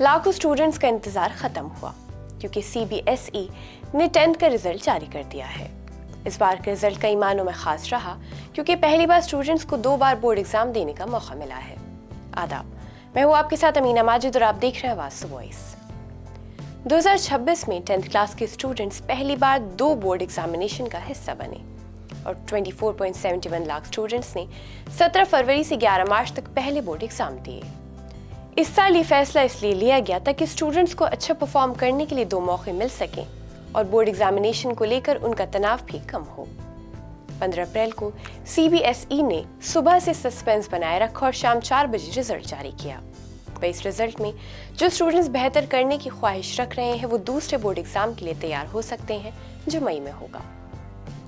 लाखों स्टूडेंट्स का इंतजार खत्म हुआ क्योंकि CBSE ने 10th का रिजल्ट जारी कर दिया है। इस बार का रिजल्ट कई मायनों में खास रहा क्योंकि पहली बार स्टूडेंट्स को 2 बार बोर्ड एग्जाम देने का मौका मिला है। आदाब, मैं हूँ आपके साथ अमीना माजिद और आप देख रहे हैं आवाज़ वॉइस। 2026 में 10th क्लास के स्टूडेंट्स पहली बार 2 बोर्ड एग्जामिनेशन का हिस्सा बने और 24.71 लाख स्टूडेंट्स ने 17 फरवरी से 11 मार्च तक पहले बोर्ड एग्जाम दिए। इस साल ये फैसला इसलिए लिया गया ताकि स्टूडेंट्स को अच्छा परफॉर्म करने के लिए 2 मौके मिल सकें और बोर्ड एग्जामिनेशन को लेकर उनका तनाव भी कम हो। 15 अप्रैल को CBSE ने सुबह से सस्पेंस बनाए रखा और शाम 4 बजे रिजल्ट जारी किया। इस रिजल्ट में जो स्टूडेंट्स बेहतर करने की ख्वाहिश रख रहे हैं वो दूसरे बोर्ड एग्जाम के लिए तैयार हो सकते हैं जो मई में होगा।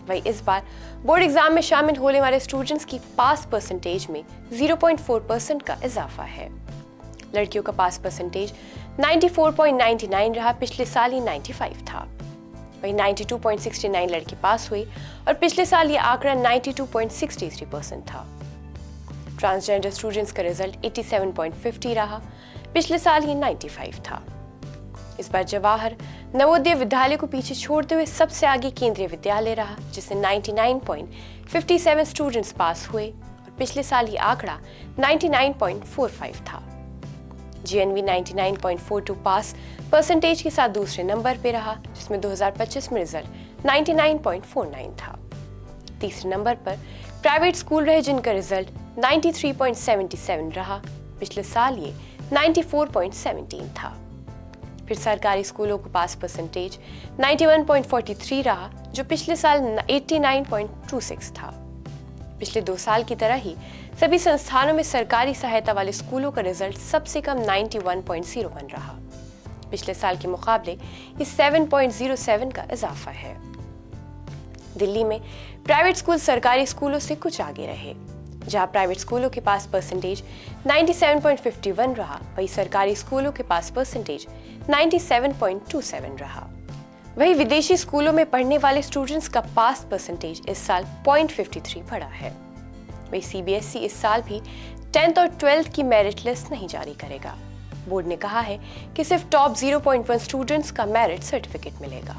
वही इस बार बोर्ड एग्जाम में शामिल होने वाले स्टूडेंट्स की पास परसेंटेज में 0.4% का इजाफा है। लड़कियों का पास परसेंटेज 94.99 रहा, पिछले साल ही 95 था। वही 92.69 लड़के पास हुए और पिछले साल ये आंकड़ा 92.63% था। ट्रांसजेंडर स्टूडेंट्स का रिजल्ट 87.50 रहा, पिछले साल ये 95 था। इस बार जवाहर नवोदय विद्यालय को पीछे छोड़ते हुए सबसे आगे केंद्रीय विद्यालय रहा जिससे 99.57 स्टूडेंट्स पास हुए और पिछले साल ये आंकड़ा 99.45 था। GNV 99.42 पास परसेंटेज के साथ दूसरे नंबर पे रहा जिसमें 2025 में रिजल्ट 99.49 था। तीसरे नंबर पर प्राइवेट स्कूल रहे जिनका रिजल्ट 93.77 रहा, पिछले साल ये 94.17 था। फिर सरकारी स्कूलों को पास परसेंटेज 91.43 रहा जो पिछले साल 89.26 था। पिछले 2 साल की तरह ही सभी संस्थानों में सरकारी सहायता वाले स्कूलों का रिजल्ट सबसे कम 91.01 रहा, पिछले साल के मुकाबले ये 7.07 का इजाफा है। दिल्ली में प्राइवेट स्कूल सरकारी स्कूलों से कुछ आगे रहे, जहां प्राइवेट स्कूलों के पास परसेंटेज 97.51 रहा, वही सरकारी स्कूलों के पास परसेंटेज 97.27 रहा। वही विदेशी स्कूलों में पढ़ने वाले स्टूडेंट्स का पास परसेंटेज इस साल 0.53 बढ़ा है। वही CBSE इस साल भी 10th और 12th की मेरिट लिस्ट नहीं जारी करेगा। बोर्ड ने कहा है कि सिर्फ टॉप 0.1 स्टूडेंट्स का मेरिट सर्टिफिकेट मिलेगा।